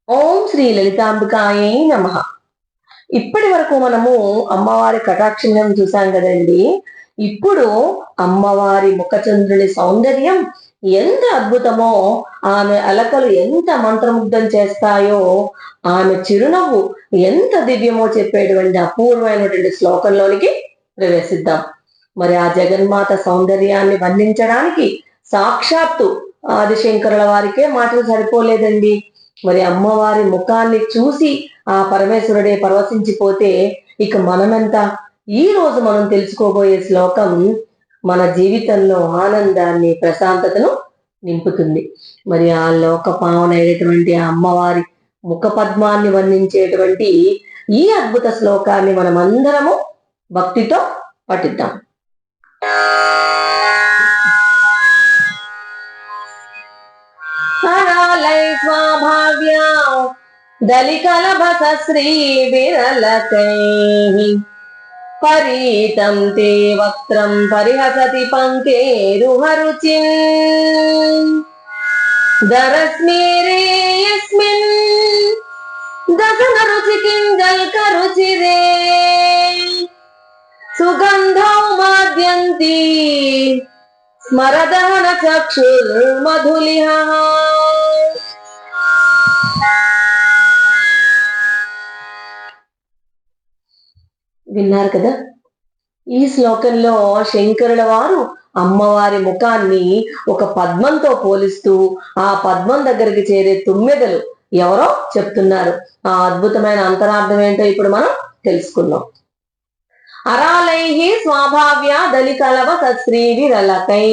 ఓం శ్రీ లలితాంబికాయై నమః. ఇప్పటి వరకు మనము అమ్మవారి కటాక్షం చూసాం కదండి. ఇప్పుడు అమ్మవారి ముఖచంద్రుని సౌందర్యం ఎంత అద్భుతమో, ఆమె అలకలు ఎంత మంత్రముగ్ధం చేస్తాయో, ఆమె చిరునవ్వు ఎంత దివ్యమో చెప్పేటువంటి అపూర్వమైనటువంటి శ్లోకంలోనికి ప్రవేశిద్దాం. మరి ఆ జగన్మాత సౌందర్యాన్ని వర్ణించడానికి సాక్షాత్తు ఆదిశంకరుల వారికే మాటలు సరిపోలేదండి. మరి అమ్మవారి ముఖాన్ని చూసి ఆ పరమేశ్వరుడే పరవశించిపోతే ఇక మనమెంత. ఈ రోజు మనం తెలుసుకోబోయే శ్లోకం మన జీవితంలో ఆనందాన్ని, ప్రశాంతతను నింపుతుంది. మరి ఆ లోక పావనైనటువంటి ఆ అమ్మవారి ముఖ పద్మాన్ని వర్ణించేటువంటి ఈ అద్భుత శ్లోకాన్ని మనమందరము భక్తితో పఠిద్దాం. స్వాభావ్యా దళికలభస శ్రీ విరలకైః పరీతం తే వక్త్రం పరిహసతి పంకేరుహరుచిం దరస్మేరే యస్మిన్ దశన రుచికింజల్కరుచిరే సుగంధౌ మాద్యంతి స్మరదహన చక్షుర్మధులిహః. విన్నారు కదా. ఈ శ్లోకంలో శంకరుల వారు అమ్మవారి ముఖాన్ని ఒక పద్మంతో పోలిస్తూ ఆ పద్మం దగ్గరికి చేరే తుమ్మెదలు ఎవరో చెప్తున్నారు. ఆ అద్భుతమైన అంతరార్థం ఏంటో ఇప్పుడు మనం తెలుసుకుందాం. అరాలైహి స్వాభావ్య దళికలవ సశ్రీ విరలకై.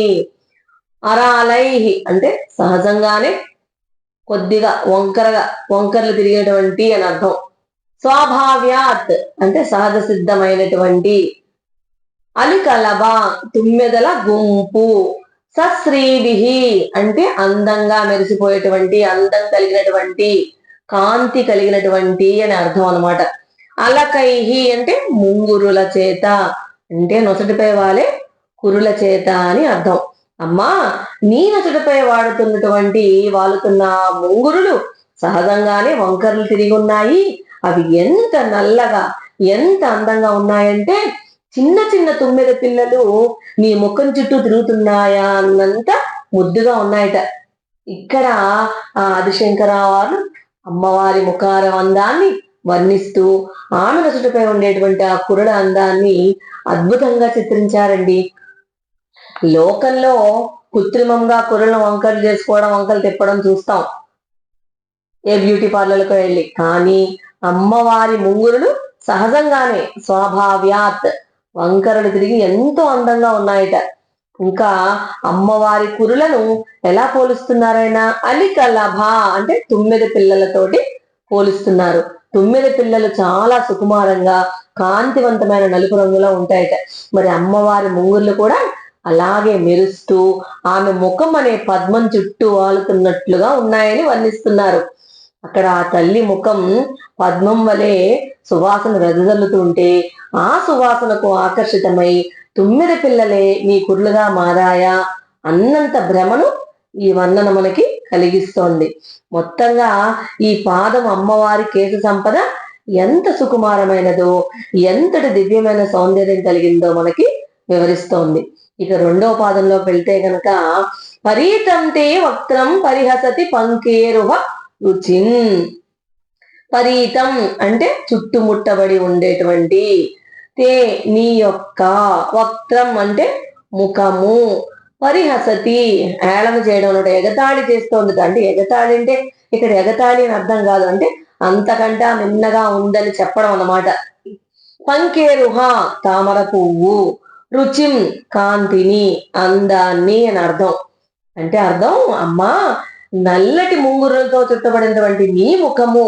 అరాలైహి అంటే సహజంగానే కొద్దిగా వంకరలు తిరిగేటువంటి అని అర్థం. స్వాభావ్యాత్ అంటే సహజ సిద్ధమైనటువంటి. అలికలభ తుమ్మెదల గుంపు. సశ్రీభిహి అంటే అందంగా మెరిసిపోయేటువంటి, అందం కలిగినటువంటి, కాంతి కలిగినటువంటి అని అర్థం అన్నమాట. అలకైహి అంటే ముంగురుల చేత, అంటే నొసటిపై వాలే కురుల చేత అని అర్థం. అమ్మా, నీ నొసటిపై వాలుతున్న ముంగురులు సహజంగానే వంకరలు తిరిగి ఉన్నాయి. అవి ఎంత నల్లగా, ఎంత అందంగా ఉన్నాయంటే చిన్న చిన్న తుమ్మెద పిల్లలు నీ ముఖం చుట్టూ తిరుగుతున్నాయా అన్నంత ముద్దుగా ఉన్నాయట. ఇక్కడ ఆదిశంకర వారు అమ్మవారి ముఖార అందాన్ని వర్ణిస్తూ ఆమె నొసటిపై ఉండేటువంటి ఆ కురుల అందాన్ని అద్భుతంగా చిత్రించారండి. లోకంలో కృత్రిమంగా కురులను వంకలు చేసుకోవడం, వంకలు తిప్పడం చూస్తాం ఏ బ్యూటీ పార్లర్లకు వెళ్ళి. కానీ అమ్మవారి ముంగురులు సహజంగానే స్వాభావ్యాత్ వంకరలు తిరిగి ఎంతో అందంగా ఉన్నాయట. ఇంకా అమ్మవారి కురులను ఎలా పోలుస్తున్నారైనా అలికలభ అంటే తుమ్మెద పిల్లలతోటి పోలుస్తున్నారు. తుమ్మెద పిల్లలు చాలా సుకుమారంగా, కాంతివంతమైన నలుపు రంగులో ఉంటాయట. మరి అమ్మవారి ముంగురులు కూడా అలాగే మెరుస్తూ ఆమె ముఖం అనే పద్మం చుట్టూ వాలుతున్నట్లుగా ఉన్నాయని వర్ణిస్తున్నారు. అక్కడ ఆ తల్లి ముఖం పద్మం వలె సువాసన వెదజల్లుతుంటే ఆ సువాసనకు ఆకర్షితమై తుమ్మెద పిల్లలే నీ కుర్లుగా మారాయా అన్నంత భ్రమను ఈ వర్ణన మనకి కలిగిస్తోంది. మొత్తంగా ఈ పాదం అమ్మవారి కేశ సంపద ఎంత సుకుమారమైనదో, ఎంతటి దివ్యమైన సౌందర్యం కలిగిందో మనకి వివరిస్తోంది. ఇక రెండో పాదంలోకి వెళ్తే గనక పరీతంతే వక్త్రం పరిహసతి పంకేరుహ రుచిం. పరీతం అంటే చుట్టుముట్టబడి ఉండేటువంటి, తే నీ యొక్క, వక్త్రం అంటే ముఖము, పరిహసతి ఏళన చేయడం అన్నమాట, ఎగతాళి చేస్తోంది. అంటే ఎగతాళి అంటే ఇక్కడ ఎగతాళి అని అర్థం కాదు, అంటే అంతకంటే నిన్నగా ఉందని చెప్పడం అన్నమాట. పంకేరుహ తామర పువ్వు, రుచిం కాంతిని, అందాన్ని అని అర్థం. అంటే అర్థం, అమ్మా నల్లటి ముంగురులతో చుట్టబడినటువంటి నీ ముఖము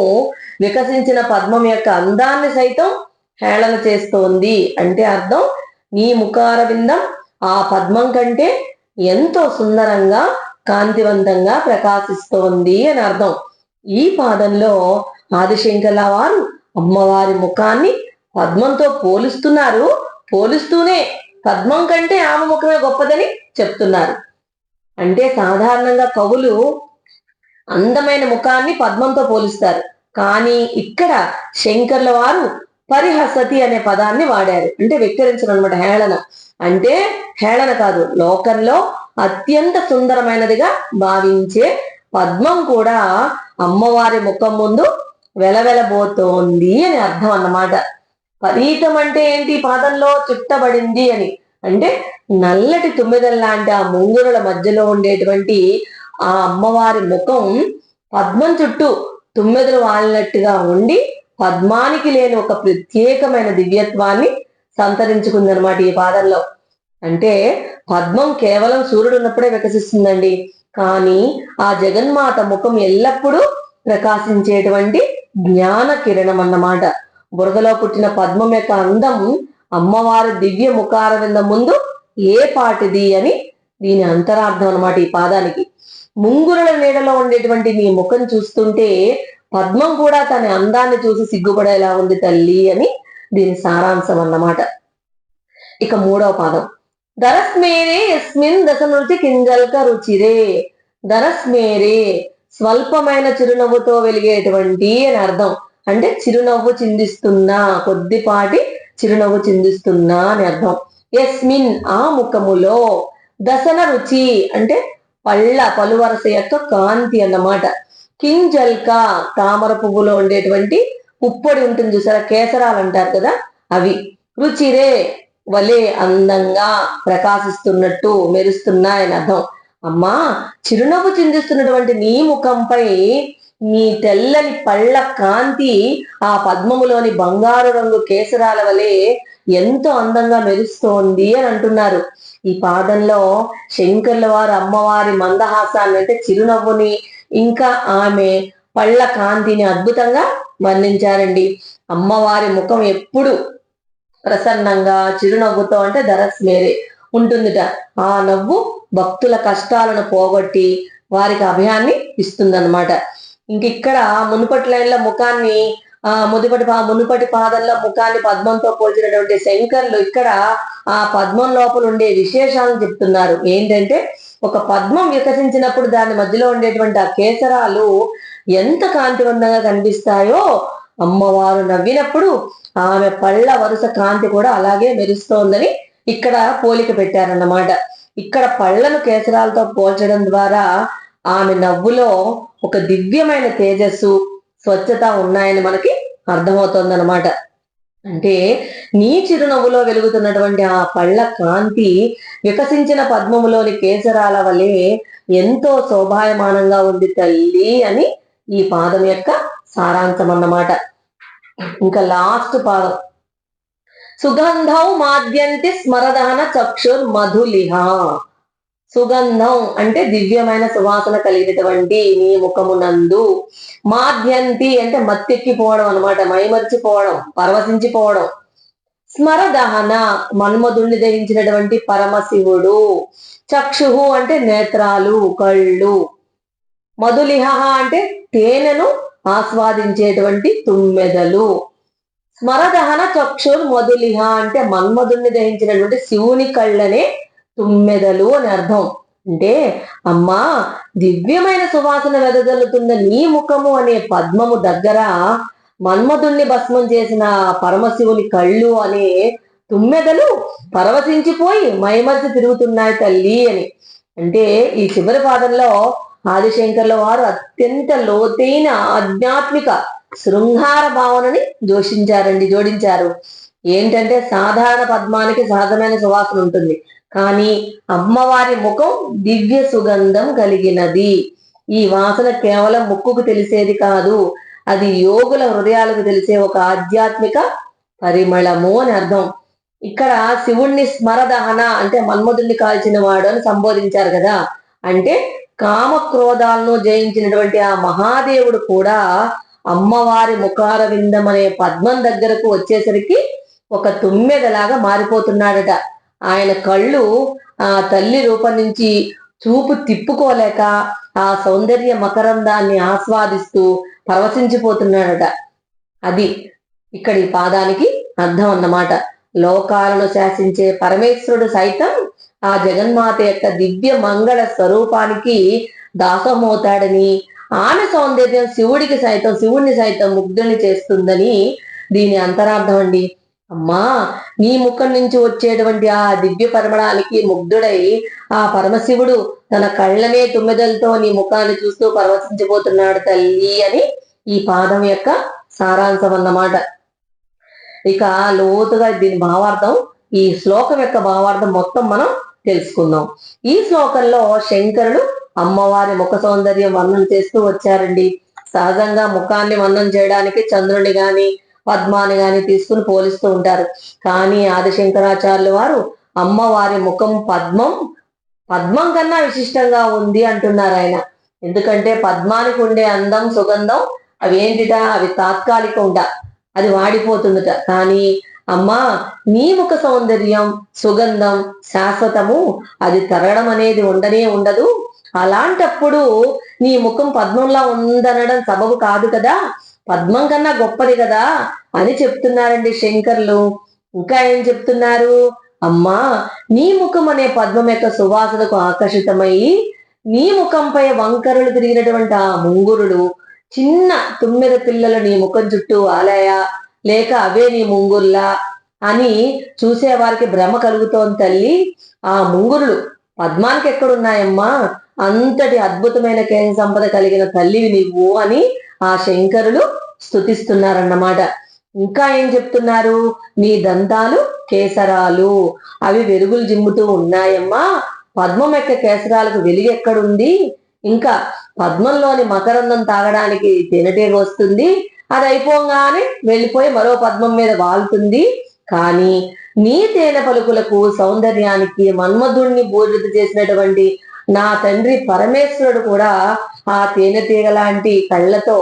వికసించిన పద్మం యొక్క అందాన్ని సైతం హేళన చేస్తోంది. అంటే అర్థం, నీ ముఖార విందం ఆ పద్మం కంటే ఎంతో సుందరంగా, కాంతివంతంగా ప్రకాశిస్తోంది అని అర్థం. ఈ పాదంలో ఆదిశంకరుల వారు అమ్మవారి ముఖాన్ని పద్మంతో పోలుస్తున్నారు. పోలుస్తూనే పద్మం కంటే ఆమె ముఖమే గొప్పదని చెప్తున్నారు. అంటే సాధారణంగా కవులు అందమైన ముఖాన్ని పద్మంతో పోలుస్తారు. కానీ ఇక్కడ శంకర్ల వారు పరిహసతి అనే పదాన్ని వాడారు. అంటే వెక్కిరించడం అనమాట, హేళన. అంటే హేళన కాదు, లోకంలో అత్యంత సుందరమైనదిగా భావించే పద్మం కూడా అమ్మవారి ముఖం ముందు వెలవెలబోతోంది అని అర్థం అన్నమాట. పరీతం అంటే ఏంటి? పాదంలో చుట్టబడింది అని. అంటే నల్లటి తుమ్మెదల్లాంటి ఆ ముంగురుల మధ్యలో ఉండేటువంటి ఆ అమ్మవారి ముఖం పద్మం చుట్టూ తుమ్మెదలు వాలినట్టుగా ఉండి పద్మానికి లేని ఒక ప్రత్యేకమైన దివ్యత్వాన్ని సంతరించుకుందనమాట ఈ పాదంలో. అంటే పద్మం కేవలం సూర్యుడు ఉన్నప్పుడే వికసిస్తుందండి. కానీ ఆ జగన్మాత ముఖం ఎల్లప్పుడూ ప్రకాశించేటువంటి జ్ఞాన కిరణం అన్నమాట. బురదలో పుట్టిన పద్మం యొక్క అందం అమ్మవారి దివ్య ముఖార వింద ముందు ఏ పాటిది అని దీని అంతరార్థం అన్నమాట ఈ పాదానికి. ముంగురుల నీడలో ఉండేటువంటి నీ ముఖం చూస్తుంటే పద్మం కూడా తన అందాన్ని చూసి సిగ్గుపడేలా ఉంది తల్లి అని దీని సారాంశం అన్నమాట. ఇక మూడవ పాదం, దరస్మేరే యస్మిన్ దశనృతి కింజల్క రుచిరే. దరస్మేరే స్వల్పమైన చిరునవ్వుతో వెలిగేటువంటి అని అర్థం. అంటే చిరునవ్వు చిందిస్తున్నా, కొద్దిపాటి చిరునవ్వు చిందిస్తున్నా అని అర్థం. యస్మిన్ ఆ ముఖములో, దశన రుచి అంటే పలువరస యొక్క కాంతి అన్నమాట. కింజల్క తామర పువ్వులో ఉండేటువంటి పుప్పొడి ఉంటుంది చూసారా, కేసరాలు అంటారు కదా అవి. రుచిరే వలే అందంగా ప్రకాశిస్తున్నట్టు మెరుస్తున్నాయని అర్థం. అమ్మా, చిరునవ్వు చిందిస్తున్నటువంటి నీ ముఖంపై నీ తెల్లని పళ్ళ కాంతి ఆ పద్మములోని బంగారు రంగు కేసరాల వలె ఎంతో అందంగా మెరుస్తోంది అని అంటున్నారు. ఈ పాదంలో శంకర్ల వారు అమ్మవారి మందహాసాన్ని అంటే చిరునవ్వుని ఇంకా ఆమె పళ్ళ కాంతిని అద్భుతంగా వర్ణించారండి. అమ్మవారి ముఖం ఎప్పుడు ప్రసన్నంగా చిరునవ్వుతో అంటే దరస్మేరే ఉంటుందిట. ఆ నవ్వు భక్తుల కష్టాలను పోగొట్టి వారికి అభయాన్ని ఇస్తుందన్నమాట. ఇక్కడ మునుపటి లైన్లో ముఖాన్ని మునుపటి పాదంలో ముఖాన్ని పద్మంతో పోల్చినటువంటి శంకర్లు ఇక్కడ ఆ పద్మం లోపల ఉండే విశేషాలను చెప్తున్నారు. ఏంటంటే ఒక పద్మం వికసించినప్పుడు దాని మధ్యలో ఉండేటువంటి ఆ కేసరాలు ఎంత కాంతివంతంగా కనిపిస్తాయో, అమ్మవారు నవ్వినప్పుడు ఆమె పళ్ళ వరుస కాంతి కూడా అలాగే మెరుస్తోందని ఇక్కడ పోలిక పెట్టారన్నమాట. ఇక్కడ పళ్ళను కేసరాలతో పోల్చడం ద్వారా ఆమె నవ్వులో ఒక దివ్యమైన తేజస్సు, స్వచ్ఛత ఉన్నాయని మనకి అర్థమవుతోందన్నమాట. అంటే నీ చిరునవ్వులో వెలుగుతున్నటువంటి ఆ పళ్ళ కాంతి వికసించిన పద్మములోని కేసరాల వలె ఎంతో శోభాయమానంగా ఉంది తల్లి అని ఈ పాదం యొక్క సారాంశం అన్నమాట. ఇంకా లాస్ట్ పాదం, సుగంధం మాద్యంతి స్మరదహన చక్షుర్ మధులిహ. సుగంధం అంటే దివ్యమైన సువాసన కలిగినటువంటి నీ ముఖమునందు, మాద్యంతి అంటే మత్తెక్కిపోవడం అనమాట, మైమర్చిపోవడం, పరవశించిపోవడం. స్మరదహన మన్మధుణ్ణి దహించినటువంటి పరమశివుడు. చక్షుహు అంటే నేత్రాలు, కళ్ళు. మధులిహ అంటే తేనెను ఆస్వాదించేటువంటి తుమ్మెదలు. స్మరదహన చక్షుర్ మధులిహ అంటే మన్మధుణ్ణి దహించినటువంటి శివుని కళ్ళనే తుమ్మెదలు అని అర్థం. అంటే అమ్మా, దివ్యమైన సువాసన వెదజల్లుతున్న నీ ముఖము అనే పద్మము దగ్గర మన్మధుణ్ణి భస్మం చేసిన పరమశివుని కళ్ళు అనే తుమ్మెదలు పరవశించిపోయి మైమర్చి తిరుగుతున్నాయి తల్లి అని. అంటే ఈ చివరి పాదంలో ఆదిశంకర్ల వారు అత్యంత లోతైన ఆధ్యాత్మిక శృంగార భావనని జోడించారు. ఏంటంటే సాధారణ పద్మానికి సహజమైన సువాసన ఉంటుంది, కానీ అమ్మవారి ముఖం దివ్య సుగంధం కలిగినది. ఈ వాసన కేవలం ముక్కుకు తెలిసేది కాదు, అది యోగుల హృదయాలకు తెలిసే ఒక ఆధ్యాత్మిక పరిమళము అని అర్థం. ఇక్కడ శివుణ్ణి స్మరదహన అంటే మన్మధుణ్ణి కాల్చిన వాడు అని సంబోధించారు కదా. అంటే కామక్రోధాలను జయించినటువంటి ఆ మహాదేవుడు కూడా అమ్మవారి ముఖార విందం అనే పద్మం దగ్గరకు వచ్చేసరికి ఒక తుమ్మెదలాగా మారిపోతున్నాడట. ఆయన కళ్ళు ఆ తల్లి రూపం నుంచి చూపు తిప్పుకోలేక ఆ సౌందర్య మకరందాన్ని ఆస్వాదిస్తూ పరవశించిపోతున్నాడట. అది ఇక్కడ ఈ పాదానికి అర్థం అన్నమాట. లోకాలను శాసించే పరమేశ్వరుడు సైతం ఆ జగన్మాత యొక్క దివ్య మంగళ స్వరూపానికి దాసమవుతాడని, ఆమె సౌందర్యం శివుడిని సైతం ముగ్ధుని చేస్తుందని దీని అంతరార్థం అండి. అమ్మా, నీ ముఖం నుంచి వచ్చేటువంటి ఆ దివ్య పరిమళానికి ముగ్ధుడై ఆ పరమశివుడు తన కళ్ళనే తుమ్మెదలతో నీ ముఖాన్ని చూస్తూ పరవశించిపోతున్నాడు తల్లి అని ఈ పాదం యొక్క సారాంశం అన్నమాట. ఇక లోతుగా దీని భావార్థం, ఈ శ్లోకం యొక్క భావార్థం మొత్తం మనం తెలుసుకుందాం. ఈ శ్లోకంలో శంకరుడు అమ్మవారి ముఖ సౌందర్యం వర్ణన చేస్తూ వచ్చారండి. సహజంగా ముఖాన్ని వర్ణన చేయడానికి చంద్రుని గాని పద్మాని గాని తీసుకుని పోలిస్తూ ఉంటారు. కానీ ఆదిశంకరాచార్యుల వారు అమ్మవారి ముఖం పద్మం కన్నా విశిష్టంగా ఉంది అంటున్నారు ఆయన. ఎందుకంటే పద్మానికి ఉండే అందం సుగంధం అవి తాత్కాలికంగా అది వాడిపోతుందట. కానీ అమ్మా, నీ ముఖ సౌందర్యం సుగంధం శాశ్వతము, అది తరగడం అనేది ఉండనే ఉండదు. అలాంటప్పుడు నీ ముఖం పద్మంలా ఉందనడం సబబు కాదు కదా, పద్మం కన్నా గొప్పది కదా అని చెప్తున్నారండి శంకర్లు. ఇంకా ఏం చెప్తున్నారు? అమ్మా, నీ ముఖం అనే పద్మం యొక్క సువాసనకు ఆకర్షితమై నీ ముఖంపై వంకరలు తిరిగినటువంటి ఆ ముంగురులు, చిన్న తుమ్మెద పిల్లలు నీ ముఖం చుట్టూ ఆలయా లేక అవే నీ ముంగుర్లా అని చూసేవారికి భ్రమ కలుగుతోంది తల్లి. ఆ ముంగురులు పద్మానికి ఎక్కడున్నాయమ్మా, అంతటి అద్భుతమైన కేశ సంపద కలిగిన తల్లివి నువ్వు అని ఆ శంకరులు స్తుతిస్తున్నారన్నమాట. ఇంకా ఏం చెప్తున్నారు? నీ దంతాలు కేసరాలు, అవి వెలుగులు జిమ్ముతూ ఉన్నాయమ్మా. పద్మం యొక్క కేసరాలకు వెలుగు ఎక్కడుంది? ఇంకా పద్మంలోని మకరందం తాగడానికి తేనెటీగ వస్తుంది, అది అయిపోగానే వెళ్ళిపోయి మరో పద్మం మీద వాలుతుంది. కానీ నీ తేనె పలుకులకు సౌందర్యానికి మన్మధుణ్ణి బూరిద చేసినటువంటి నా తండ్రి పరమేశ్వరుడు కూడా ఆ తేనెటీగ లాంటి కళ్ళతో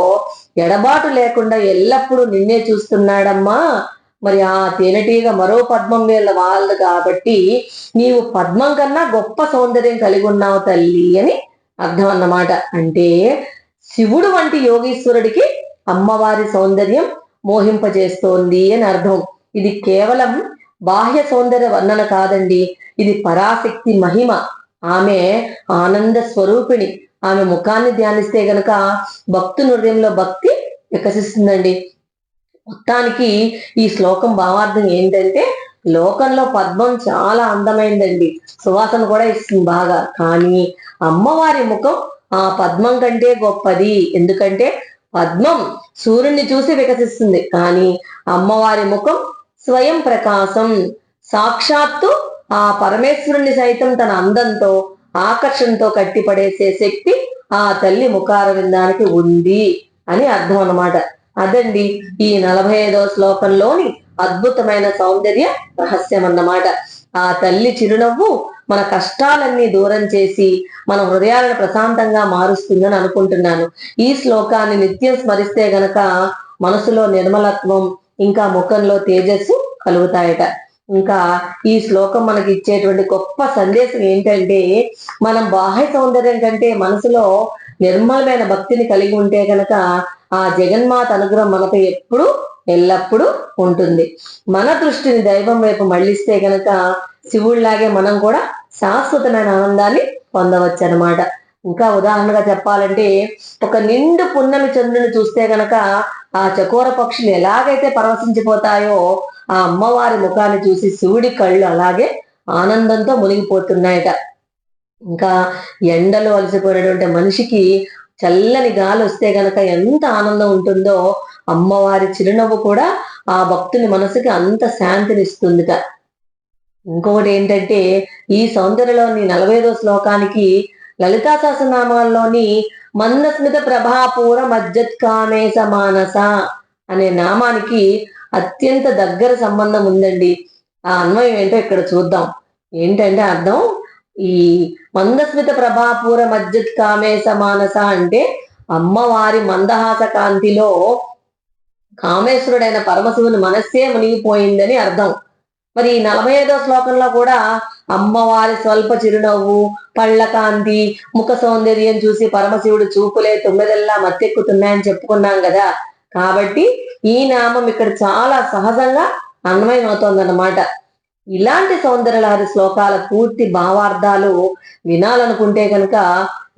ఎడబాటు లేకుండా ఎల్లప్పుడూ నిన్నే చూస్తున్నాడమ్మా. మరి ఆ తేనెటీగ మరో పద్మం మీద వాళ్ళదు కాబట్టి నీవు పద్మం కన్నా గొప్ప సౌందర్యం కలిగి ఉన్నావు తల్లి అని అర్థం అన్నమాట. అంటే శివుడు వంటి యోగీశ్వరుడికి అమ్మవారి సౌందర్యం మోహింపజేస్తోంది అని అర్థం. ఇది కేవలం బాహ్య సౌందర్య వర్ణన కాదండి, ఇది పరాశక్తి మహిమ. ఆమె ఆనంద స్వరూపిణి. ఆమె ముఖాన్ని ధ్యానిస్తే గనక భక్తుని హృదయంలో భక్తి వికసిస్తుందండి. మొత్తానికి ఈ శ్లోకం భావార్థం ఏంటంటే, లోకంలో పద్మం చాలా అందమైందండి, సువాసన కూడా ఇస్తుంది బాగా. కానీ అమ్మవారి ముఖం ఆ పద్మం కంటే గొప్పది. ఎందుకంటే పద్మం సూర్యుడిని చూసి వికసిస్తుంది, కానీ అమ్మవారి ముఖం స్వయం ప్రకాశం. సాక్షాత్తు ఆ పరమేశ్వరుణ్ణి సైతం తన అందంతో ఆకర్షణతో కట్టిపడేసే శక్తి ఆ తల్లి ముఖార విందానికి ఉంది అని అర్థం అన్నమాట. అదండి ఈ 45వ శ్లోకంలోని అద్భుతమైన సౌందర్య రహస్యం అన్నమాట. ఆ తల్లి చిరునవ్వు మన కష్టాలన్నీ దూరం చేసి మన హృదయాలను ప్రశాంతంగా మారుస్తుందని అనుకుంటున్నాను. ఈ శ్లోకాన్ని నిత్యం స్మరిస్తే గనక మనసులో నిర్మలత్వం ఇంకా ముఖంలో తేజస్సు కలుగుతాయట. ఇంకా ఈ శ్లోకం మనకి ఇచ్చేటువంటి గొప్ప సందేశం ఏంటంటే, మనం బాహ్య సౌందర్యం కంటే మనసులో నిర్మలమైన భక్తిని కలిగి ఉంటే కనుక ఆ జగన్మాత అనుగ్రహం మనపై ఎల్లప్పుడూ ఉంటుంది. మన దృష్టిని దైవం వైపు మళ్లిస్తే గనక శివుడిలాగే మనం కూడా శాశ్వతమైన ఆనందాన్ని పొందవచ్చు అనమాట. ఇంకా ఉదాహరణగా చెప్పాలంటే, ఒక నిండు పున్నమి చంద్రుని చూస్తే గనక ఆ చకోర పక్షులు ఎలాగైతే పరవశించిపోతాయో, ఆ అమ్మవారి ముఖాన్ని చూసి శివుడి కళ్ళు అలాగే ఆనందంతో మునిగిపోతున్నాయట. ఇంకా ఎండలో అలసిపోయినటువంటి మనిషికి చల్లని గాలి వస్తే గనక ఎంత ఆనందం ఉంటుందో, అమ్మవారి చిరునవ్వు కూడా ఆ భక్తుని మనసుకి అంత శాంతినిస్తుందిట. ఇంకొకటి ఏంటంటే, ఈ సౌందర్యలోని 45వ శ్లోకానికి లలితా సహస్రనామాల్లోని మందస్మిత ప్రభాపూర మజ్జత్కామేశ మానస అనే నామానికి అత్యంత దగ్గర సంబంధం ఉందండి. ఆ అన్వయం ఏంటో ఇక్కడ చూద్దాం. ఏంటంటే అర్థం, ఈ మందస్మిత ప్రభాపూర మజ్జత్కామేశ మానస అంటే అమ్మవారి మందహాస కాంతిలో కామేశ్వరుడైన పరమశివుని మనస్సే మునిగిపోయిందని అర్థం. మరి 45వ శ్లోకంలో కూడా అమ్మవారి స్వల్ప చిరునవ్వు, పళ్ళ కాంతి, ముఖ సౌందర్యం చూసి పరమశివుడు చూపులే తొమ్మిదల్లా మత్తెక్కుతున్నాయని చెప్పుకున్నాం కదా. కాబట్టి ఈ నామం ఇక్కడ చాలా సహజంగా అన్వయం అవుతోందన్నమాట. ఇలాంటి సౌందర్యలహరి శ్లోకాల పూర్తి భావార్థాలు వినాలనుకుంటే కనుక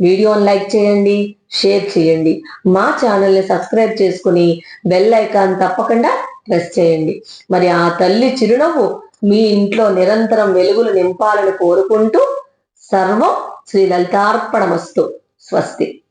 వీడియోని లైక్ చేయండి, షేర్ చేయండి. మా ఛానల్ని సబ్స్క్రైబ్ చేసుకుని బెల్ ఐకాన్ తప్పకుండా ప్రెస్ చేయండి. మరి ఆ తల్లి చిరునవ్వు మీ ఇంట్లో నిరంతరం వెలుగులు నింపాలని కోరుకుంటూ సర్వం శ్రీ లలితార్పణమస్తు. స్వస్తి.